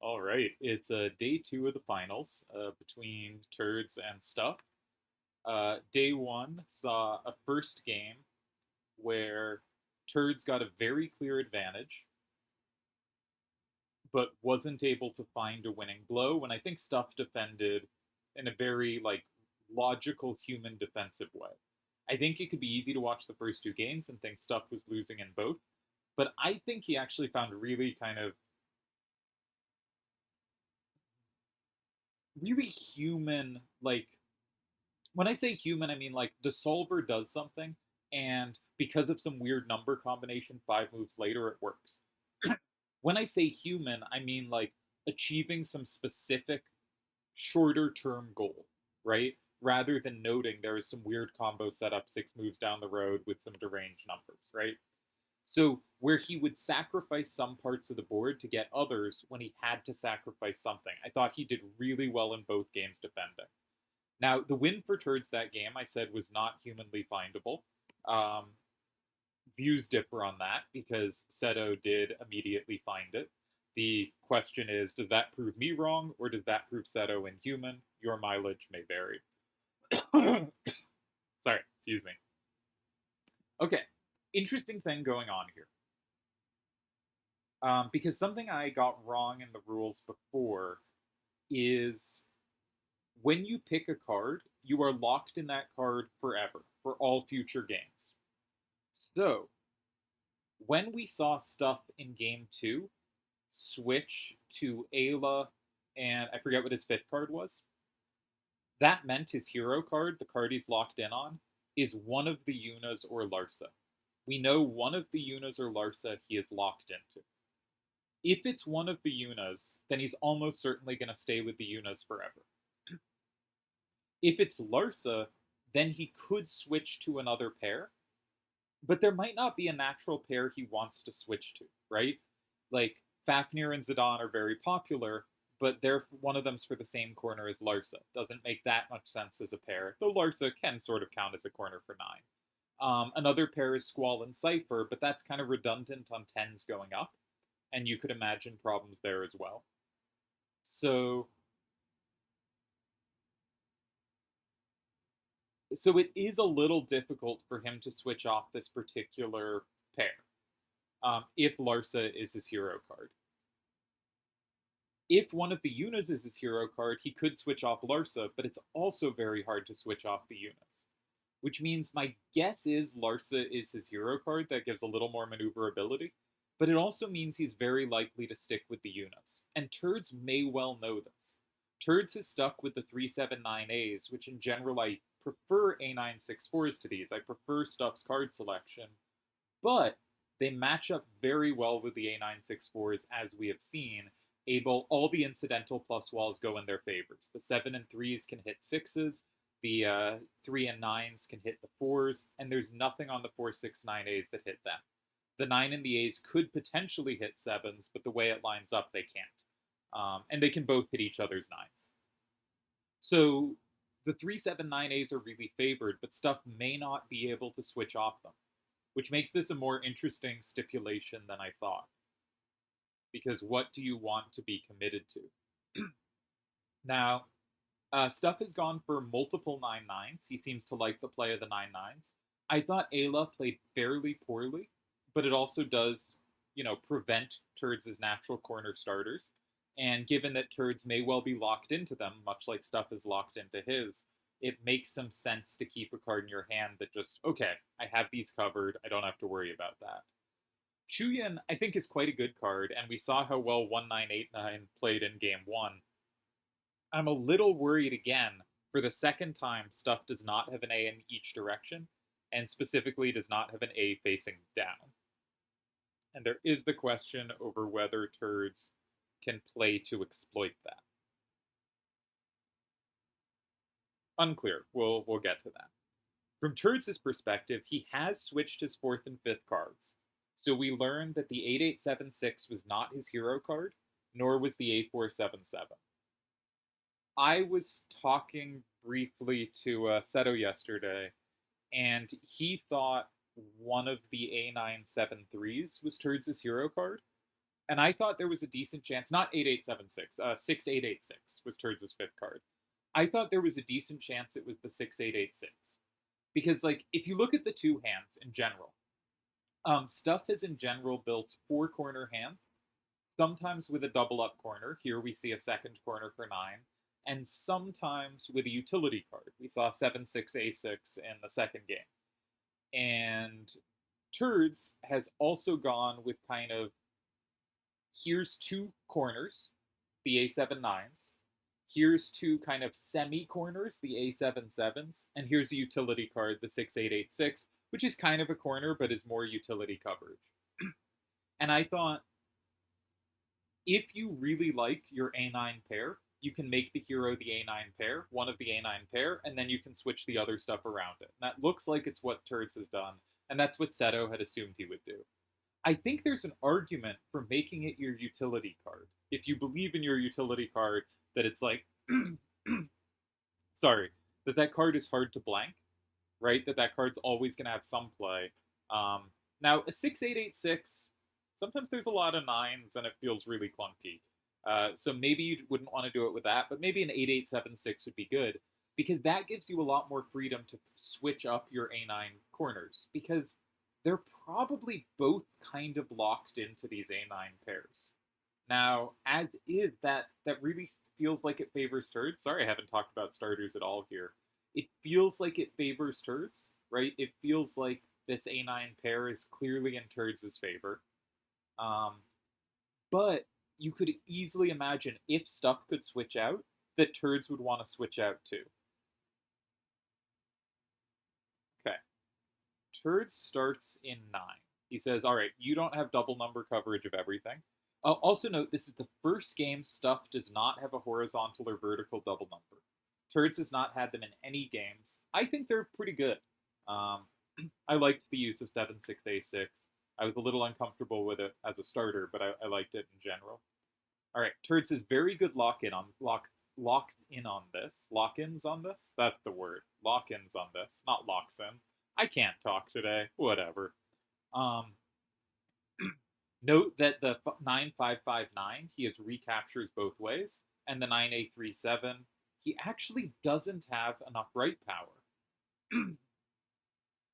All right, it's day two of the finals between Turds and Stuff. Day one saw a first game where Turds got a very clear advantage, but wasn't able to find a winning blow. When I think Stuff defended in a very logical human defensive way. I think it could be easy to watch the first two games and think Stuff was losing in both, but I think he actually found really really human when I say human, I mean like the solver does something, and because of some weird number combination, 5 moves later, it works. When I say human, I mean like achieving some specific shorter term goal, right? Rather than noting there is some weird combo set up 6 moves down the road with some deranged numbers, right? So, where he would sacrifice some parts of the board to get others when he had to sacrifice something. I thought he did really well in both games defending. Now, the win for Turds that game, I said, was not humanly findable. Um, Views differ on that because Seto did immediately find it. The question is, does that prove me wrong or does that prove Seto inhuman? Your mileage may vary. Sorry, excuse me. Okay, interesting thing going on here. Because something I got wrong in the rules before is when you pick a card, you are locked in that card forever for all future games. So, when we saw Stuff in game two switch to Ayla, and I forget what his fifth card was, that meant his hero card, the card he's locked in on, is one of the Yunas or Larsa. We know one of the Yunas or Larsa he is locked into. If it's one of the Yunas, then he's almost certainly going to stay with the Yunas forever. If it's Larsa, then he could switch to another pair, but there might not be a natural pair he wants to switch to, right? Like Fafnir and Zidane are very popular, but they're one of them's for the same corner as Larsa. Doesn't make that much sense as a pair, though Larsa can sort of count as a corner for 9. Another pair is Squall and Cypher, but that's kind of redundant on 10s going up, and you could imagine problems there as well. So it is a little difficult for him to switch off this particular pair if Larsa is his hero card. If one of the Yunas is his hero card, he could switch off Larsa, but it's also very hard to switch off the Yunas. Which means my guess is Larsa is his hero card that gives a little more maneuverability, but it also means he's very likely to stick with the Yunas. And Turdz may well know this. Turdz has stuck with the 379As, which in general I prefer A964s to these. I prefer Stuff's card selection, but they match up very well with the A964s as we have seen. All the incidental plus walls go in their favors. The 7 and 3s can hit 6s, the 3 and 9s can hit the 4s, and there's nothing on the 469As that hit them. The 9 and the A's could potentially hit 7s, but the way it lines up, they can't. And they can both hit each other's 9s. So the 379As are really favored, but Stuff may not be able to switch off them, which makes this a more interesting stipulation than I thought. Because what do you want to be committed to? Now, Stuff has gone for multiple 9-9s. He seems to like the play of the 9-9s. I thought Ayla played fairly poorly, but it also does, prevent Turds' natural corner starters. And given that Turds may well be locked into them, much like Stuff is locked into his, it makes some sense to keep a card in your hand that just, okay, I have these covered, I don't have to worry about that. Chuyin, I think, is quite a good card, and we saw how well 1989 played in game one. I'm a little worried again. For the second time, Stuff does not have an A in each direction, and specifically does not have an A facing down. And there is the question over whether Turds can play to exploit that. Unclear. We'll get to that. From Turds' perspective, he has switched his 4th and 5th cards. So we learned that the 8876 was not his hero card, nor was the A477. I was talking briefly to Seto yesterday, and he thought one of the A973s was Turds' hero card. And I thought there was a decent chance, not 8876, 6886 was Turd's fifth card. I thought there was a decent chance it was the 6886. Because, like, if you look at the two hands in general, Stuff has in general built four corner hands, sometimes with a double up corner. Here we see a second corner for 9, and sometimes with a utility card. We saw 7-6-A6 in the second game. And Turdz has also gone with kind of here's two corners, the A7-9s. Here's two kind of semi-corners, the A7-7s. And here's a utility card, the 6-8-8-6, which is kind of a corner, but is more utility coverage. And I thought, if you really like your A9 pair, you can make the hero the A9 pair, one of the A9 pair, and then you can switch the other stuff around it. And that looks like it's what Turdz has done, and that's what Seto had assumed he would do. I think there's an argument for making it your utility card. If you believe in your utility card, that it's like, sorry, that card is hard to blank, right? That card's always going to have some play. Now, a 6-8-8-6, sometimes there's a lot of 9s and it feels really clunky. So maybe you wouldn't want to do it with that, but maybe an 8-8-7-6 would be good, because that gives you a lot more freedom to switch up your A9 corners, because they're probably both kind of locked into these A9 pairs. Now, as is, that really feels like it favors Turdz. Sorry, I haven't talked about starters at all here. It feels like it favors Turdz, right? It feels like this A9 pair is clearly in Turdz's favor. But you could easily imagine if Stuff could switch out, that Turdz would want to switch out too. Okay. Turdz starts in 9. He says, all right, you don't have double number coverage of everything. Also note, this is the first game Stuff does not have a horizontal or vertical double number. Turdz has not had them in any games. I think they're pretty good. I liked the use of 7-6-A6. I was a little uncomfortable with it as a starter, but I liked it in general. All right, Turdz is very good locks in on this. Lock-ins on this? That's the word. Lock-ins on this, not locks in. I can't talk today. Whatever. Note that the 9-5-5-9, he has recaptures both ways, and the 9-8-3-7, he actually doesn't have enough right power.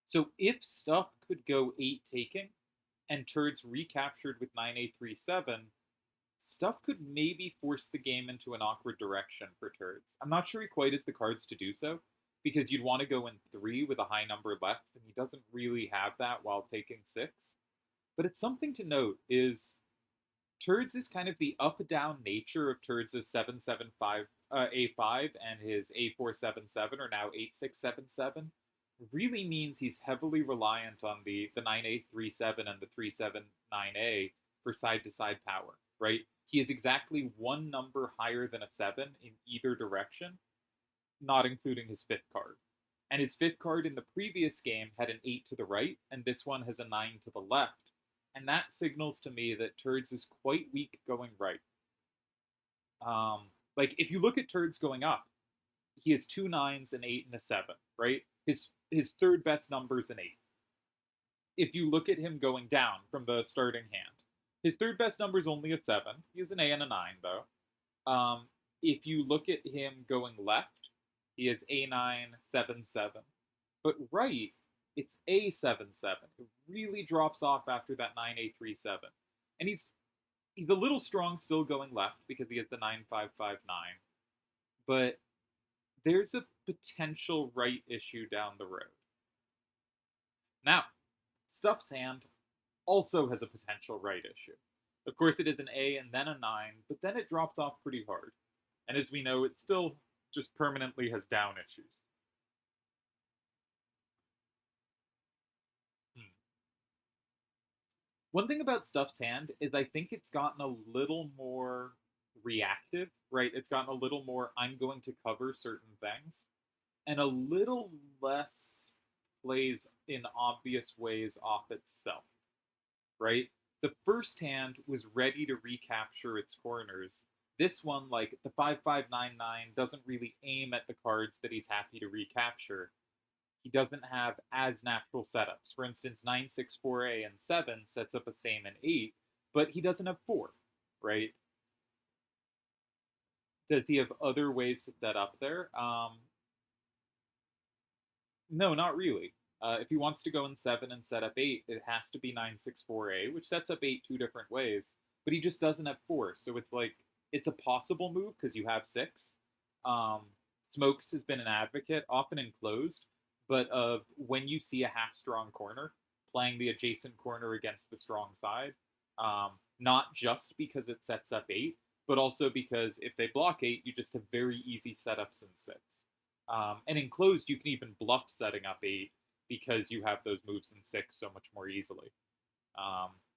So if Stuff could go 8 taking, and Turdz recaptured with 9-8-3-7, Stuff could maybe force the game into an awkward direction for Turdz. I'm not sure he quite has the cards to do so, because you'd want to go in 3 with a high number left, and he doesn't really have that while taking 6. But it's something to note is Turdz is kind of the up-down nature of Turdz's 7-7-5 A5 and his A4-7-7, or now 8-6-7-7, really means he's heavily reliant on the 9-8-3-7 and the 3-7-9A for side-to-side power, right? He is exactly one number higher than a 7 in either direction, not including his 5th card. And his 5th card in the previous game had an 8 to the right, and this one has a 9 to the left. And that signals to me that Turdz is quite weak going right. Like, if you look at Turdz going up, he has 2 9s, an 8, and a 7, right? His third best number is an 8. If you look at him going down from the starting hand, his third best number is only a 7. He has an A and a 9, though. If you look at him going left, he has A9, 7, 7. But right, it's A7-7. It really drops off after that 9-8-3-7. And he's a little strong still going left because he has the 9-5-5-9. But there's a potential right issue down the road. Now, Stuff's hand also has a potential right issue. Of course, it is an A and then a 9, but then it drops off pretty hard. And as we know, it still just permanently has down issues. One thing about Stuff's hand is I think it's gotten a little more reactive, right? It's gotten a little more, I'm going to cover certain things, and a little less plays in obvious ways off itself, right? The first hand was ready to recapture its corners. This one, like the 5-5-9-9, doesn't really aim at the cards that he's happy to recapture. He doesn't have as natural setups. For instance, 9-6-4-A and 7 sets up a same and 8, but he doesn't have 4. right? Does he have other ways to set up there? No, not really. If he wants to go in 7 and set up 8, it has to be 964A, which sets up 8 two different ways. But he just doesn't have 4, so it's like, it's a possible move because you have 6. Um, Smokes has been an advocate, often enclosed, but of when you see a half-strong corner, playing the adjacent corner against the strong side, not just because it sets up 8, but also because if they block 8, you just have very easy setups in 6. And enclosed, you can even bluff setting up 8 because you have those moves in 6 so much more easily.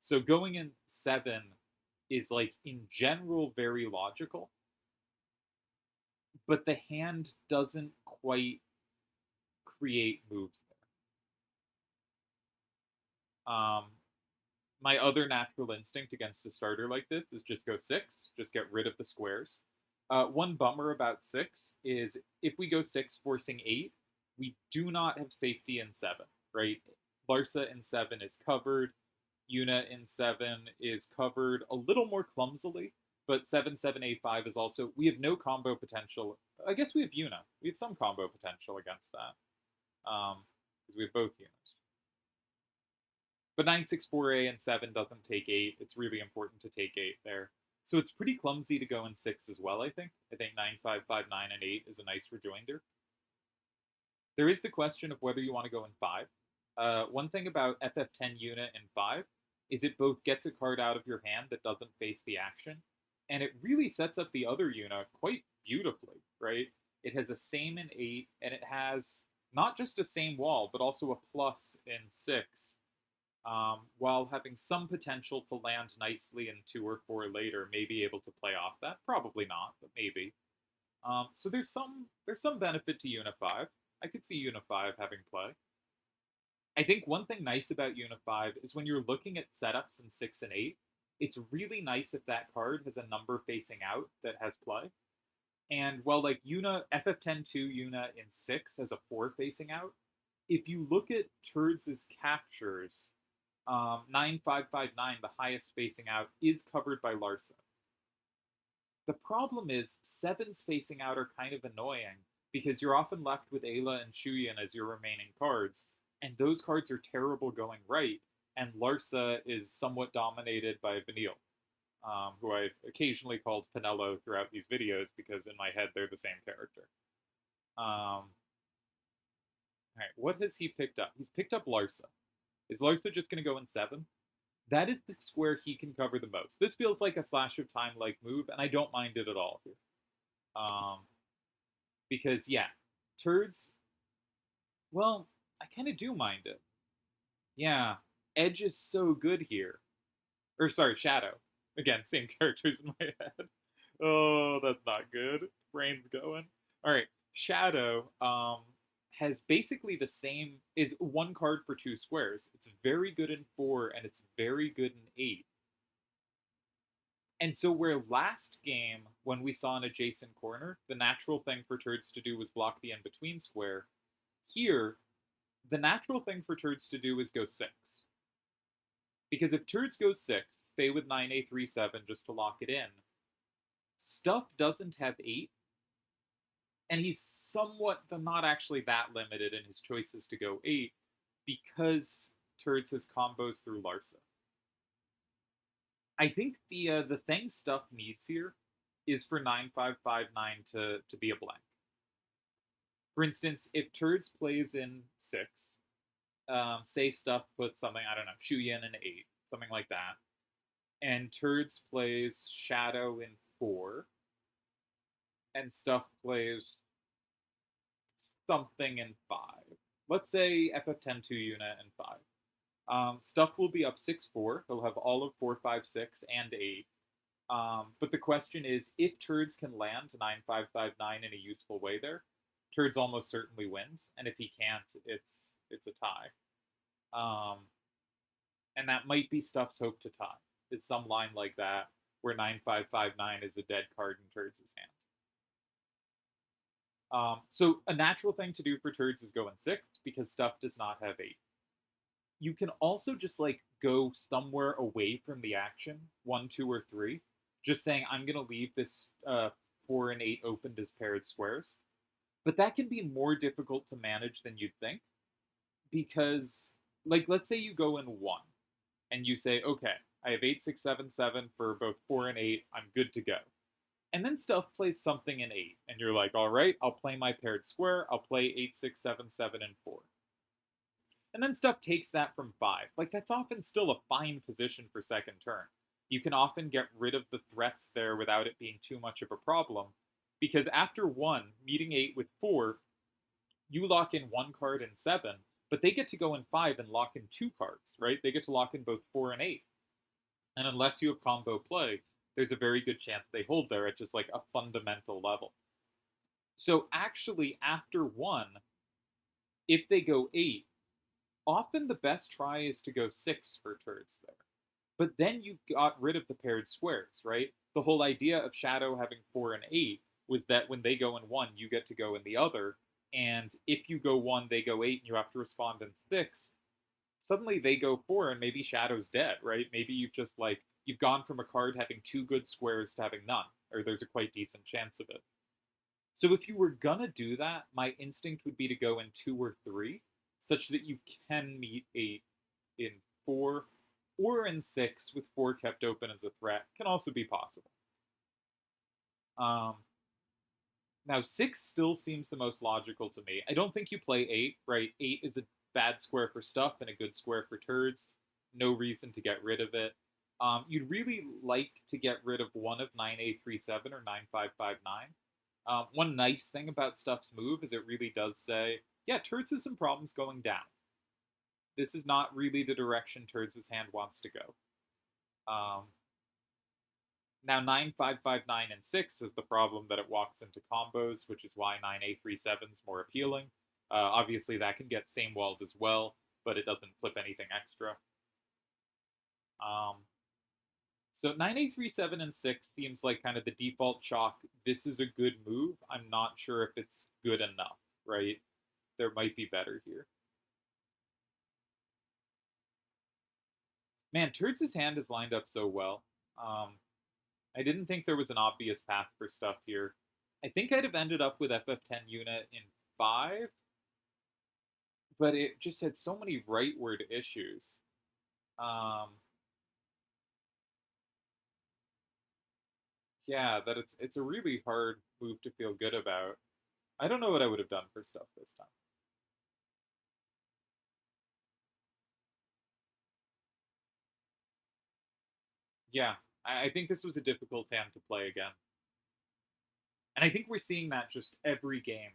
So going in 7 is, like, in general, very logical, but the hand doesn't quite create moves there. My other natural instinct against a starter like this is just go 6, just get rid of the squares. One bummer about 6 is if we go 6 forcing 8, we do not have safety in 7, right? Larsa in 7 is covered. Yuna in 7 is covered a little more clumsily, but 7-7-A5 is also... We have no combo potential. I guess we have Yuna. We have some combo potential against that, because we have both Yunas. But 9-6-4-A and 7 doesn't take 8. It's really important to take 8 there. So it's pretty clumsy to go in 6 as well, I think. I think 9-5-5-9 and 8 is a nice rejoinder. There is the question of whether you want to go in 5. One thing about FF10 Yuna in 5 is it both gets a card out of your hand that doesn't face the action, and it really sets up the other Yuna quite beautifully, right? It has a same in 8, and it has not just a same wall, but also a plus in 6, while having some potential to land nicely in 2 or 4 later, maybe able to play off that. Probably not, but maybe. So there's some benefit to Yuna 5. I could see Yuna 5 having play. I think one thing nice about Yuna 5 is when you're looking at setups in 6 and 8, it's really nice if that card has a number facing out that has play. And while, like, Yuna, FF10-2 Yuna in 6 has a 4 facing out, if you look at Turdz's captures, 9559, the highest facing out, is covered by Larsa. The problem is 7s facing out are kind of annoying because you're often left with Ayla and Shuyan as your remaining cards, and those cards are terrible going right, and Larsa is somewhat dominated by Vanille, who I've occasionally called Pinello throughout these videos because in my head they're the same character. Alright, what has he picked up? He's picked up Larsa. Is Larsa just going to go in 7? That is the square he can cover the most. This feels like a Slash of Time-like move, and I don't mind it at all here. Because, yeah, Turdz, well, I kind of do mind it. Yeah, Edge is so good here. Or, sorry, Shadow. Again, same characters in my head. Oh, that's not good. Brain's going. Alright, Shadow, has basically the same, is 1 card for 2 squares. It's very good in 4, and it's very good in 8. And so where last game, when we saw an adjacent corner, the natural thing for Turdz to do was block the in-between square, here, the natural thing for Turdz to do is go 6. Because if Turdz goes 6, say with 9-8-3-7 just to lock it in, stuff doesn't have 8, and he's somewhat, though not actually that limited in his choices to go 8, because Turdz has combos through Larsa. I think the thing stuff needs here is for 9559 to be a blank. For instance, if Turdz plays in 6, say stuff puts something, I don't know, Shuyan in 8, something like that, and Turdz plays Shadow in 4, and stuff plays something in 5. Let's say FF10-2 Yuna in 5. Stuff will be up 6-4. He'll have all of 4, 5, 6, and 8. But the question is, if Turdz can land 9559 in a useful way there, Turdz almost certainly wins. And if he can't, it's a tie. And that might be Stuff's hope to tie. It's some line like that, where 9559 is a dead card in Turdz's hand. So a natural thing to do for Turdz is go in 6, because Stuff does not have 8. You can also just, like, go somewhere away from the action, 1, 2, or 3. just saying I'm going to leave this 4 and 8 opened as paired squares. But that can be more difficult to manage than you'd think because, like, let's say you go in 1 and you say, okay, I have 8, 6, 7, 7 for both 4 and 8, I'm good to go. And then stuff plays something in 8, and you're like, all right, I'll play my paired square, I'll play 8, 6, 7, 7, and 4. And then stuff takes that from 5. Like, that's often still a fine position for second turn. You can often get rid of the threats there without it being too much of a problem, because after 1, meeting 8 with 4, you lock in 1 card in 7, but they get to go in 5 and lock in 2 cards, right? They get to lock in both 4 and 8. And unless you have combo play, there's a very good chance they hold there at just like a fundamental level. So actually, after 1, if they go 8, often the best try is to go 6 for Turdz there. But then you got rid of the paired squares, right? The whole idea of Shadow having 4 and 8 was that when they go in 1, you get to go in the other. And if you go 1, they go 8, and you have to respond in 6, suddenly they go 4, and maybe Shadow's dead, right? Maybe you've gone from a card having 2 good squares to having none, or there's a quite decent chance of it. So if you were gonna do that, my instinct would be to go in 2 or 3, such that you can meet 8 in 4, or in 6 with 4 kept open as a threat, can also be possible. Now 6 still seems the most logical to me. I don't think you play 8, right? 8 is a bad square for stuff and a good square for Turdz. No reason to get rid of it. You'd really like to get rid of one of 9A37 or 9559. One nice thing about Stuff's move is it really does say, yeah, Turdz has some problems going down. This is not really the direction Turdz's hand wants to go. Now 9559 and 6 is the problem that it walks into combos, which is why 9A37 is more appealing. Obviously, that can get same walled as well, but it doesn't flip anything extra. So 9A37 and 6 seems like kind of the default chalk. This is a good move. I'm not sure if it's good enough, right? There might be better here. Man, Turdz's hand is lined up so well. I didn't think there was an obvious path for stuff here. I think I'd have ended up with FF10 unit in 5, but it just had so many rightward issues. Yeah, that it's a really hard move to feel good about. I don't know what I would have done for stuff this time. Yeah, I think this was a difficult hand to play again. And I think we're seeing that just every game.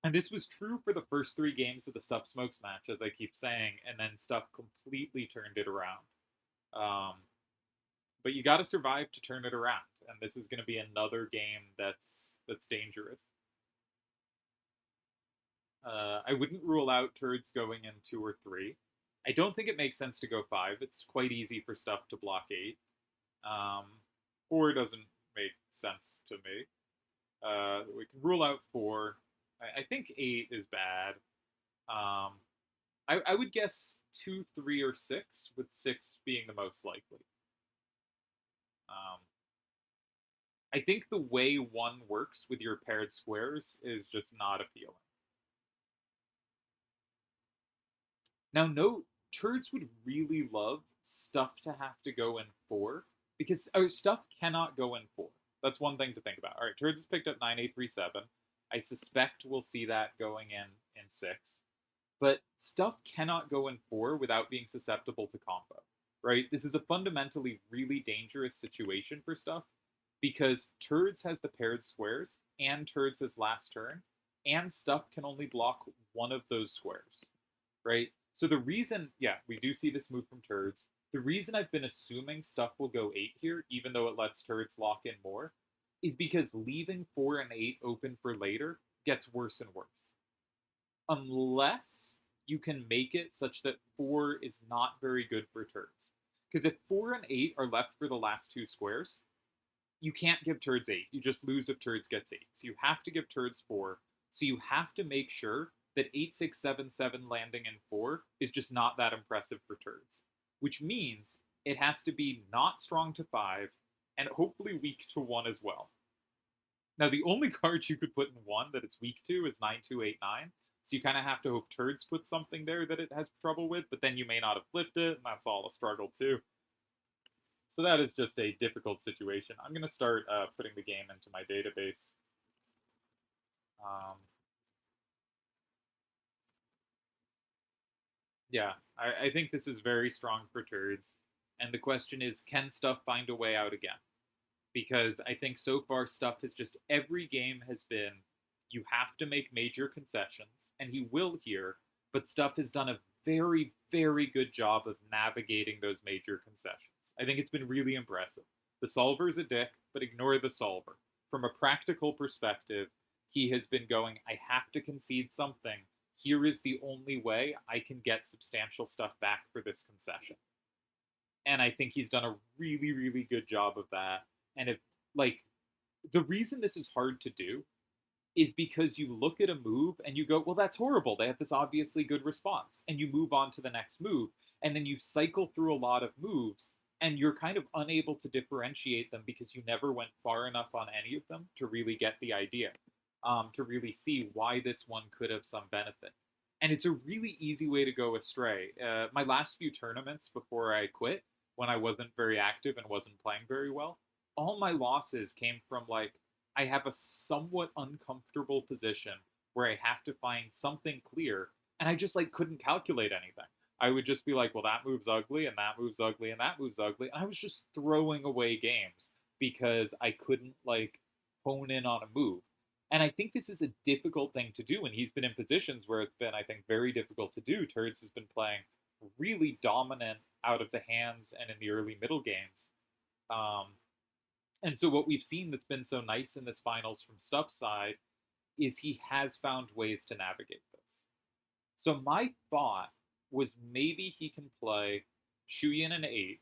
And this was true for the first 3 games of the Stuff Smokes match, as I keep saying, and then Stuff completely turned it around. But you got to survive to turn it around, and this is going to be another game that's dangerous. I wouldn't rule out Turdz going in 2 or 3. I don't think it makes sense to go 5. It's quite easy for stuff to block 8. 4 doesn't make sense to me. We can rule out 4. I think 8 is bad. I would guess 2, 3, or 6, with 6 being the most likely. I think the way 1 works with your paired squares is just not appealing. Now, note, Turdz would really love stuff to have to go in 4, because stuff cannot go in 4. That's one thing to think about. All right, Turdz has picked up 9A37. I suspect we'll see that going in 6. But stuff cannot go in 4 without being susceptible to combo, right? This is a fundamentally really dangerous situation for stuff, because Turdz has the paired squares, and Turdz has last turn, and stuff can only block one of those squares, right? So the reason, yeah, we do see this move from Turdz. The reason I've been assuming stuff will go 8 here, even though it lets Turdz lock in more, is because leaving 4 and 8 open for later gets worse and worse. Unless you can make it such that 4 is not very good for Turdz. Because if 4 and 8 are left for the last 2 squares, you can't give Turdz 8. You just lose if Turdz gets 8. So you have to give Turdz 4. So you have to make sure that 8, 6, 7, 7 landing in 4 is just not that impressive for Turdz. Which means it has to be not strong to 5, and hopefully weak to 1 as well. Now, the only card you could put in 1 that it's weak to is 9289. So you kind of have to hope Turdz puts something there that it has trouble with, but then you may not have flipped it, and that's all a struggle too. So that is just a difficult situation. I'm going to start putting the game into my database. Yeah, I think this is very strong for Turdz. And the question is, can stuff find a way out again? Because I think so far stuff has just, every game has been, you have to make major concessions, and he will here, but stuff has done a very, very good job of navigating those major concessions. I think it's been really impressive. The solver's a dick, but ignore the solver. From a practical perspective, he has been going, I have to concede something. Here is the only way I can get substantial stuff back for this concession. And I think he's done a really, really good job of that. And if, like, the reason this is hard to do is because you look at a move and you go, well, that's horrible. They have this obviously good response. And you move on to the next move. And then you cycle through a lot of moves and you're kind of unable to differentiate them because you never went far enough on any of them to really get the idea, to really see why this one could have some benefit. And it's a really easy way to go astray. My last few tournaments before I quit, when I wasn't very active and wasn't playing very well, all my losses came from, like, I have a somewhat uncomfortable position where I have to find something clear, and I just, like, couldn't calculate anything. I would just be like, well, that move's ugly, and that move's ugly, and that move's ugly, and I was just throwing away games because I couldn't, like, hone in on a move. And I think this is a difficult thing to do, and he's been in positions where it's been, I think, very difficult to do. Turdz has been playing really dominant out of the hands and in the early middle games. And so what we've seen that's been so nice in this finals from Stuff's side is he has found ways to navigate this. So my thought was maybe he can play Shuyin an 8.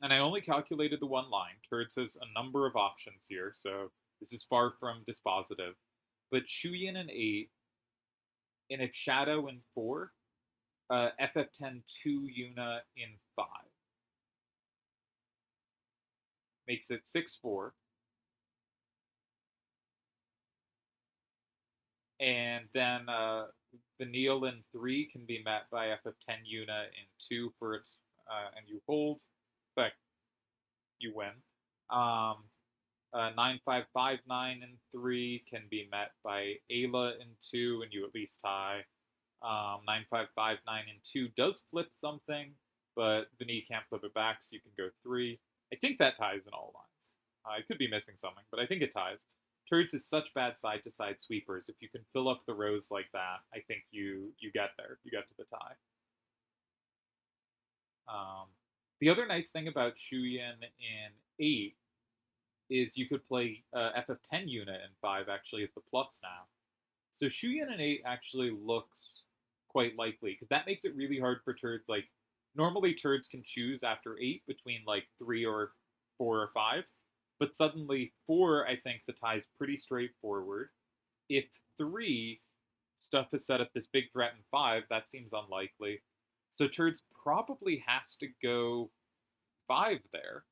And I only calculated the one line. Turdz has a number of options here, so this is far from dispositive. But Shuyin an 8, and if Shadow in 4, FF10 2 Yuna in 5. Makes it 6-4. And then Vanille in 3 can be met by FF10 Yuna in 2 for it, and you hold. In fact, you win. 9559 in 3 can be met by Ayla in 2, and you at least tie. 9559 in 2 does flip something, but Vanille can't flip it back, so you can go 3. I think that ties in all lines. I could be missing something, but I think it ties. Turdz is such bad side-to-side sweepers. If you can fill up the rows like that, I think you get there. You get to the tie. The other nice thing about Shuyin in 8 is you could play FF10 Yuna in 5, actually, as the plus now. So Shuyin in 8 actually looks quite likely, because that makes it really hard for Turdz. Like, normally Turdz can choose after 8 between, like, 3 or 4 or 5. But suddenly 4, I think the tie's pretty straightforward. If 3, stuff has set up this big threat in 5, that seems unlikely. So Turdz probably has to go 5 there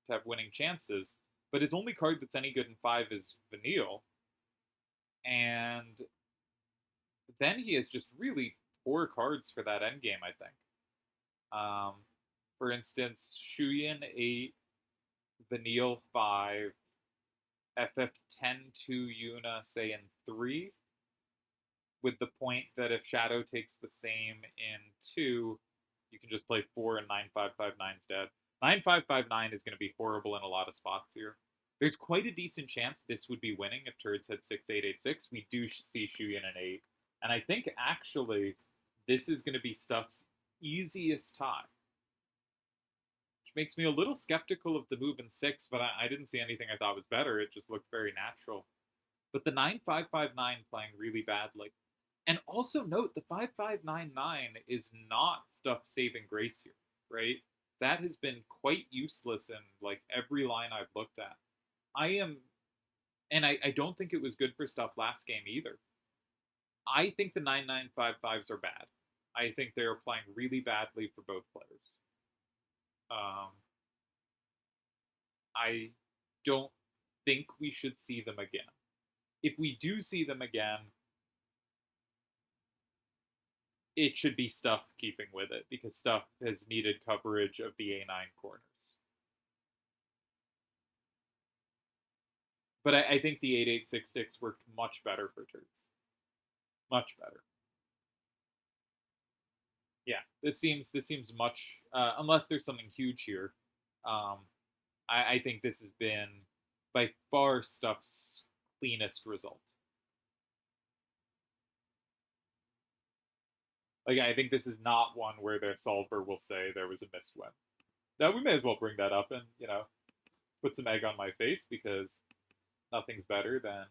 to have winning chances. But his only card that's any good in 5 is Vanille. And then he has just really poor cards for that endgame, I think. For instance, Shuyin 8, Vanille 5, FF10 2 Yuna, say, in 3, with the point that if Shadow takes the same in 2, you can just play 4 and 9559's dead. 9559 is going to be horrible in a lot of spots here. There's quite a decent chance this would be winning if Turdz had 6886. We do see Shuyin an 8. And I think, actually, this is going to be Stuff's easiest tie. Which makes me a little skeptical of the move in 6, but I didn't see anything I thought was better. It just looked very natural. But the 9559 playing really badly. And also note, the 5599 is not Stuff saving grace here, right? That has been quite useless in, like, every line I've looked at. And I don't think it was good for Stuff last game either. I think the 9955s are bad. I think they're playing really badly for both players. I don't think we should see them again. If we do see them again, it should be Stuff keeping with it, because Stuff has needed coverage of the A9 corners. But I think the 8866 worked much better for Turdz. Much better. Yeah, this seems much unless there's something huge here. Um, I think this has been by far Stuff's cleanest result. Like, I think this is not one where the solver will say there was a missed win. Now we may as well bring that up and put some egg on my face, because nothing's better than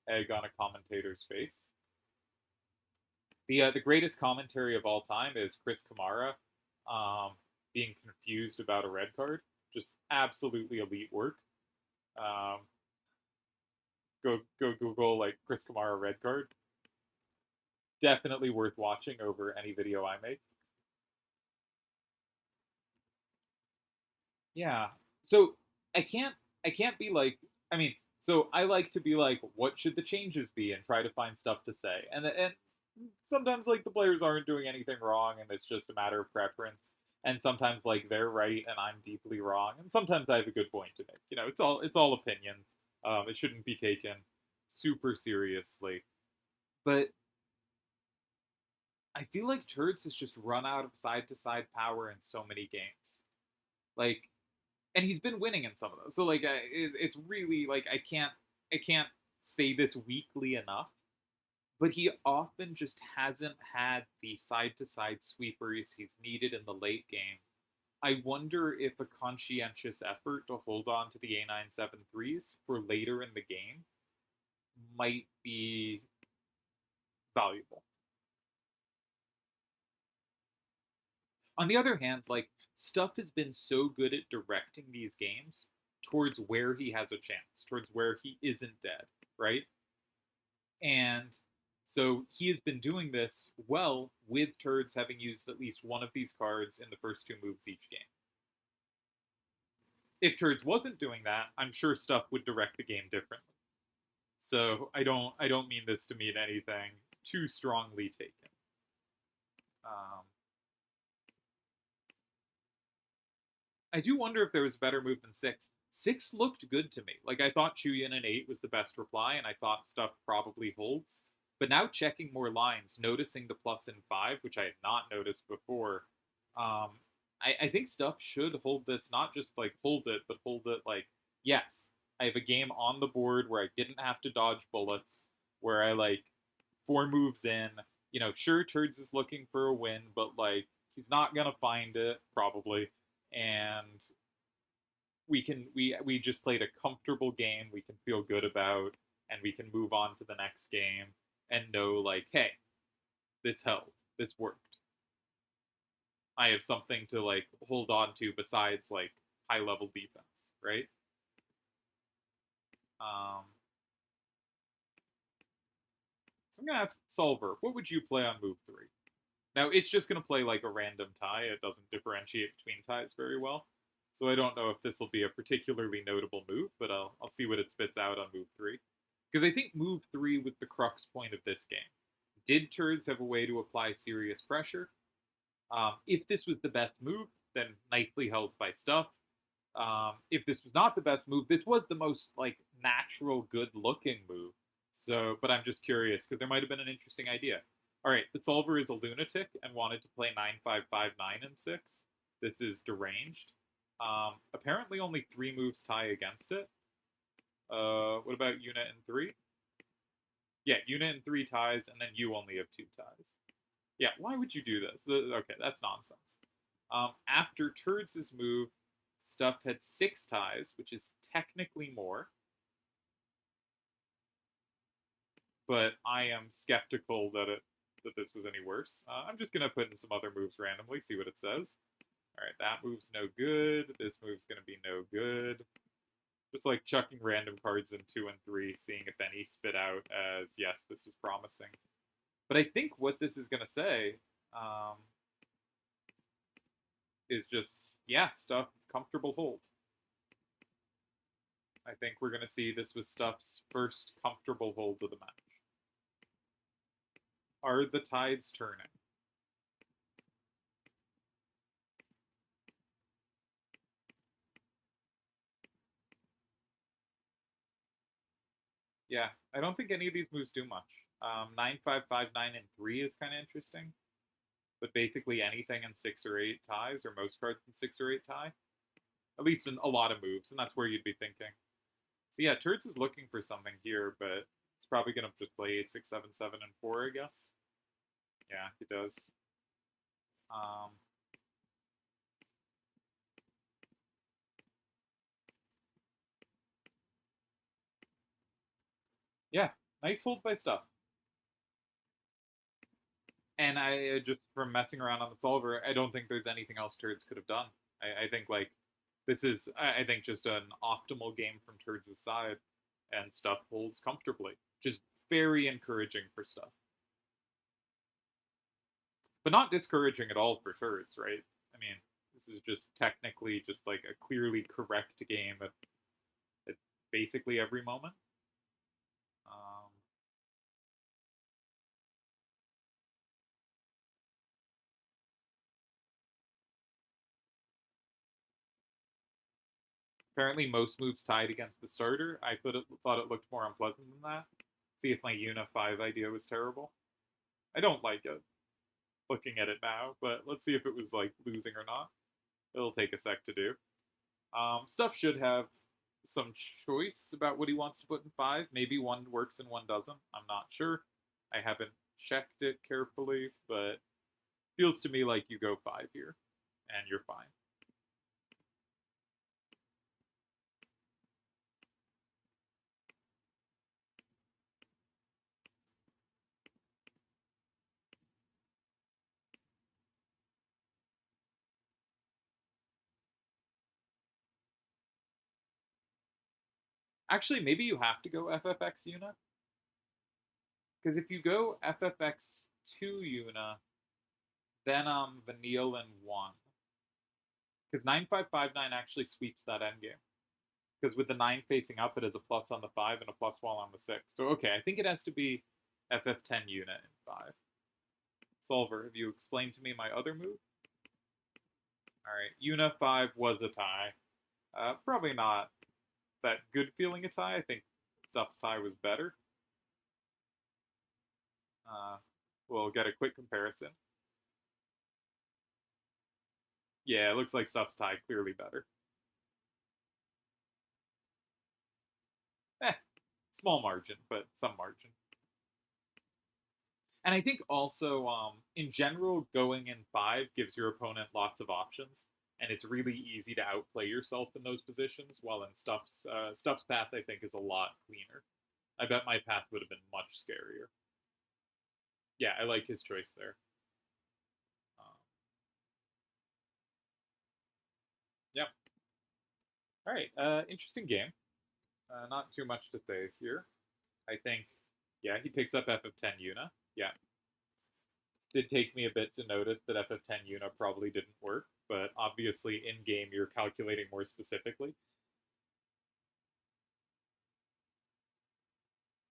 egg on a commentator's face. The greatest commentary of all time is Chris Kamara being confused about a red card. Just absolutely elite work. Um, go Google like Chris Kamara red card. Definitely worth watching over any video I make. Yeah. So I can't I can't be like, I mean, so I like to be like, what should the changes be, and try to find stuff to say. And sometimes like the players aren't doing anything wrong and it's just a matter of preference. And sometimes like they're right and I'm deeply wrong. And sometimes I have a good point to make. It's all opinions. It shouldn't be taken super seriously. But I feel like Turdz has just run out of side to side power in so many games. Like, and he's been winning in some of those. So like, it's really like I can't say this weekly enough. But he often just hasn't had the side to side sweepers he's needed in the late game. I wonder if a conscientious effort to hold on to the A973s for later in the game might be valuable. On the other hand, like, Stuff has been so good at directing these games towards where he has a chance, towards where he isn't dead, right? And so he has been doing this well with Turdz having used at least one of these cards in the first two moves each game. If Turdz wasn't doing that, I'm sure Stuff would direct the game differently. So I don't mean this to mean anything too strongly taken. Um, I do wonder if there was a better move than 6. 6 looked good to me. Like, I thought Chuyin and 8 was the best reply, and I thought Stuff probably holds. But now checking more lines, noticing the plus in 5, which I had not noticed before, I think Stuff should hold this, not just like hold it, but hold it like, yes, I have a game on the board where I didn't have to dodge bullets, where I like 4 moves in. Sure, Turdz is looking for a win, but like he's not gonna find it probably, and we just played a comfortable game we can feel good about, and we can move on to the next game and know like, hey, this held, this worked. I have something to like hold on to besides like high level defense, right? Um, so I'm gonna ask Solver, what would you play on move 3? Now it's just gonna play like a random tie. It doesn't differentiate between ties very well. So I don't know if this will be a particularly notable move, but I'll see what it spits out on move 3. Because I think move 3 was the crux point of this game. Did Turdz have a way to apply serious pressure? If this was the best move, then nicely held by Stuff. If this was not the best move, this was the most like natural, good-looking move. So, but I'm just curious because there might have been an interesting idea. All right, the solver is a lunatic and wanted to play 9-5-5-9 and 6. This is deranged. Apparently, only 3 moves tie against it. What about unit and 3? Yeah, unit and 3 ties, and then you only have 2 ties. Yeah, why would you do this? Okay, that's nonsense. After Turdz' move, Stuff had 6 ties, which is technically more. But I am skeptical that this was any worse. I'm just gonna put in some other moves randomly, see what it says. All right, that move's no good. This move's gonna be no good. Just like chucking random cards in 2 and 3, seeing if any spit out as yes, this is promising. But I think what this is gonna say is just, yeah, Stuff, comfortable hold. I think we're going to see this was Stuff's first comfortable hold of the match. Are the tides turning? Yeah, I don't think any of these moves do much. 9, 5, 5, 9, and 3 is kind of interesting. But basically anything in 6 or 8 ties, or most cards in 6 or 8 tie. At least in a lot of moves, and that's where you'd be thinking. So yeah, Turdz is looking for something here, but he's probably going to just play 8, 6, 7, 7, and 4, I guess. Yeah, he does. Um, yeah, nice hold by Stuff. And I just from messing around on the solver, I don't think there's anything else Turdz could have done. I think like this is I think just an optimal game from Turdz' side, and Stuff holds comfortably. Just very encouraging for Stuff, but not discouraging at all for Turdz, right? I mean, this is just technically just like a clearly correct game at basically every moment. Um, Apparently, most moves tied against the starter. I thought it looked more unpleasant than that. See if my Una 5 idea was terrible. I don't like it, looking at it now, but let's see if it was like losing or not. It'll take a sec to do. Stuff should have some choice about what he wants to put in 5. Maybe one works and one doesn't. I'm not sure. I haven't checked it carefully, but feels to me like you go 5 here, and you're fine. Actually, maybe you have to go FFX Una, because if you go FFX 2 Una, then Vanille and 1. Because 9559 actually sweeps that endgame. Because with the 9 facing up, it has a plus on the 5 and a plus wall on the 6. So, okay, I think it has to be FF10 unit in 5. Solver, have you explained to me my other move? Alright, Una 5 was a tie. Probably not that good feeling a tie. I think Stuff's tie was better. We'll get a quick comparison. Yeah, it looks like Stuff's tie clearly better. Small margin, but some margin. And I think also, in general, going in 5 gives your opponent lots of options, and it's really easy to outplay yourself in those positions. While in Stuff's path, I think is a lot cleaner. I bet my path would have been much scarier. Yeah, I like his choice there. Um, yep. All right. Interesting game. Not too much to say here. I think, yeah, he picks up FF10 Una. Yeah. Did take me a bit to notice that FF10 Una probably didn't work, but obviously in game you're calculating more specifically.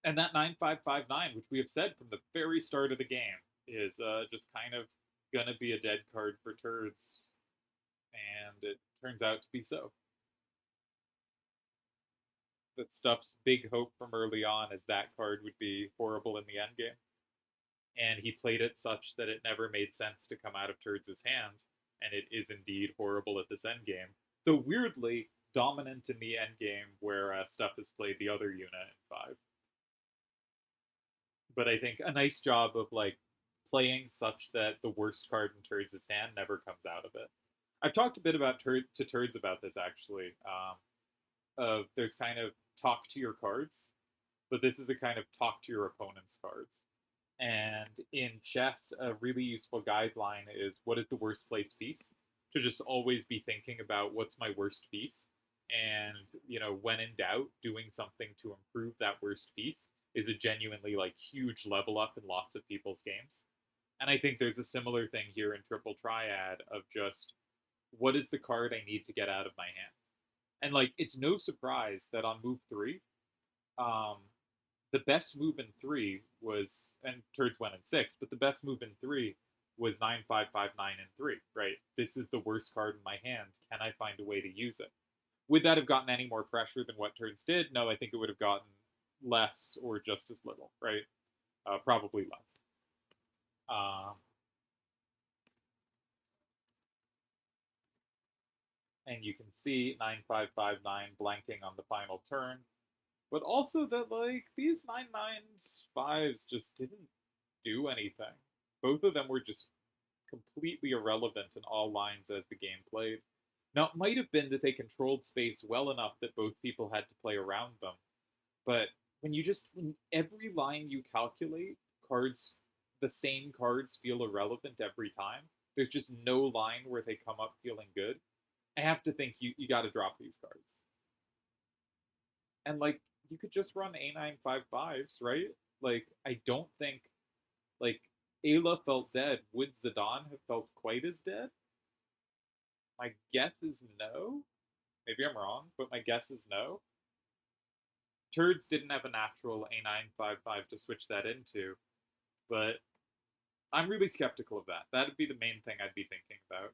And that 9559, which we have said from the very start of the game, is just kind of gonna be a dead card for Turdz, and it turns out to be so. That Stuff's big hope from early on is that card would be horrible in the endgame, and he played it such that it never made sense to come out of Turd's hand, and it is indeed horrible at this endgame. Though weirdly dominant in the endgame, where Stuff has played the other unit in 5. But I think a nice job of like playing such that the worst card in Turd's hand never comes out of it. I've talked a bit about Turdz about this actually. Of there's kind of talk to your cards, but this is a kind of talk to your opponent's cards. And in chess, a really useful guideline is what is the worst placed piece? To just always be thinking about what's my worst piece. And, when in doubt, doing something to improve that worst piece is a genuinely like huge level up in lots of people's games. And I think there's a similar thing here in Triple Triad of just what is the card I need to get out of my hand? And like, it's no surprise that on move three, um, the best move in three was, and Turdz went in six, but the best move in three was 9-5-5-9 in three, right? This is the worst card in my hand. Can I find a way to use it? Would that have gotten any more pressure than what Turdz did? No, I think it would have gotten less or just as little, right? Probably less. And you can see 9-5-5-9 blanking on the final turn. But also that, like, these 9-9-5s just didn't do anything. Both of them were just completely irrelevant in all lines as the game played. Now, it might have been that they controlled space well enough that both people had to play around them, but when every line you calculate, cards, the same cards feel irrelevant every time. There's just no line where they come up feeling good. I have to think you got to drop these cards. And like, you could just run A9-5-5s, right? Like, I don't think, like, Ayla felt dead. Would Zidane have felt quite as dead? My guess is no. Maybe I'm wrong, but my guess is no. Turdz didn't have a natural A9-5-5 to switch that into, but I'm really skeptical of that. That'd be the main thing I'd be thinking about.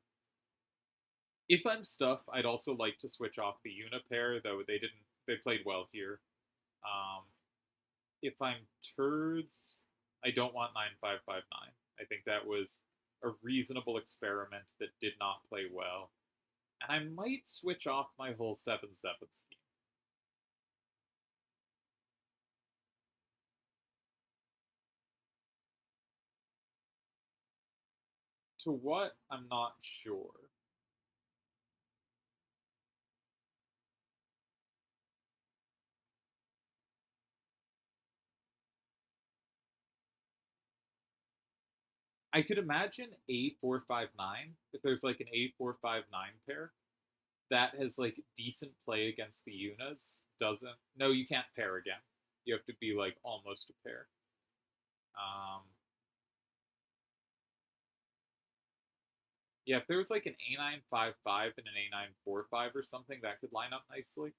If I'm Stuff, I'd also like to switch off the Una pair, though they didn't. They played well here. Um, if I'm Turdz, I don't want 9-5-5-9. I think that was a reasonable experiment that did not play well. And I might switch off my whole 7-7 scheme. To what? I'm not sure. I could imagine A4-5-9, if there's like an A4-5-9 pair that has like decent play against the Unas. Doesn't. No, you can't pair again. You have to be like almost a pair. Um, yeah, if there was like an A9-5-5 and an A9-4-5 or something, that could line up nicely.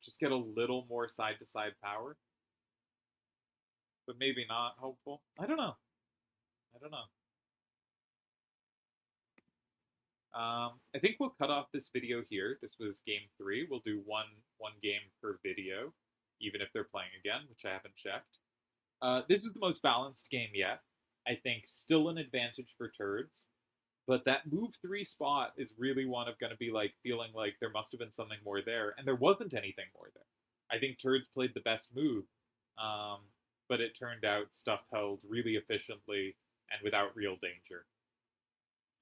Just get a little more side to side power. But maybe not hopeful. I don't know. I don't know. I think we'll cut off this video here. This was game 3. We'll do one game per video, even if they're playing again, which I haven't checked. This was the most balanced game yet. I think still an advantage for Turdz, but that move 3 spot is really one of going to be like feeling like there must have been something more there, and there wasn't anything more there. I think Turdz played the best move, um, but it turned out Stuff held really efficiently and without real danger.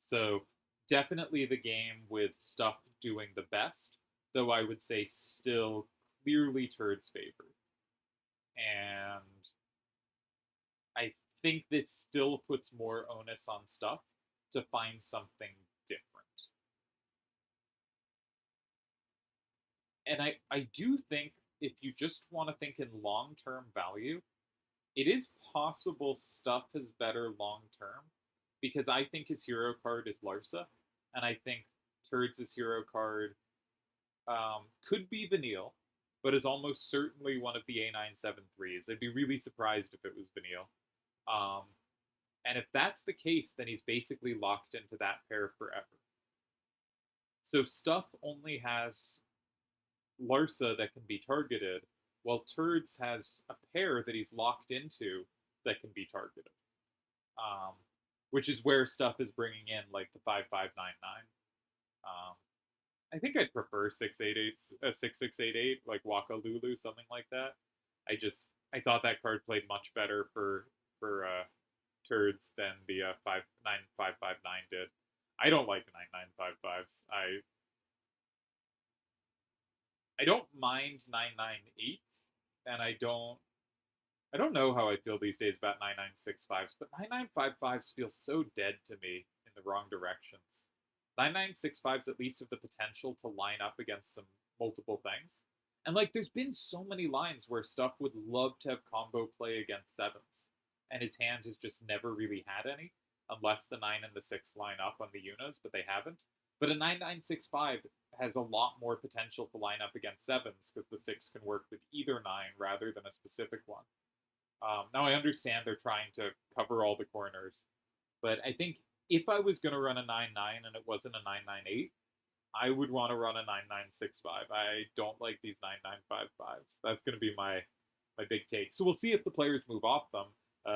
So definitely the game with Stuff doing the best, though I would say still clearly Turd's favored. And I think this still puts more onus on Stuff to find something different. And I do think if you just want to think in long term value, it is possible Stuff is better long term because I think his hero card is Larsa, and I think Turd's hero card could be Vanille, but is almost certainly one of the A973s. I'd be really surprised if it was Vanille. Um, and if that's the case, then he's basically locked into that pair forever. So Stuff only has Larsa that can be targeted, while Turdz has a pair that he's locked into that can be targeted. Um, which is where Stuff is bringing in like the 5-5-9-9. I think I'd prefer 6-6-8, like Waka Lulu, something like that. I thought that card played much better for Turdz than the 5-9-5-5-9 did. I don't like the 9-9-5-5s. I don't mind 9-9-8s, and I don't know how I feel these days about 9-9-6-5s, but 9-9-5-5s feel so dead to me in the wrong directions. 9-9-6-5s at least have the potential to line up against some multiple things. And like, there's been so many lines where Stuff would love to have combo play against 7s, and his hand has just never really had any, unless the 9 and the 6 line up on the Unas, but they haven't. But a 9965 has a lot more potential to line up against 7s because the 6 can work with either 9 rather than a specific one. Now, I understand they're trying to cover all the corners, but I think if I was going to run a 9-9 and it wasn't a 9-9-8, I would want to run a 9-9-6-5. I don't like these 9-9-5-5s. That's going to be my big take. So we'll see if the players move off them,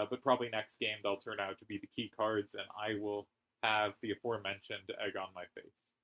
but probably next game they'll turn out to be the key cards, and I will have the aforementioned egg on my face.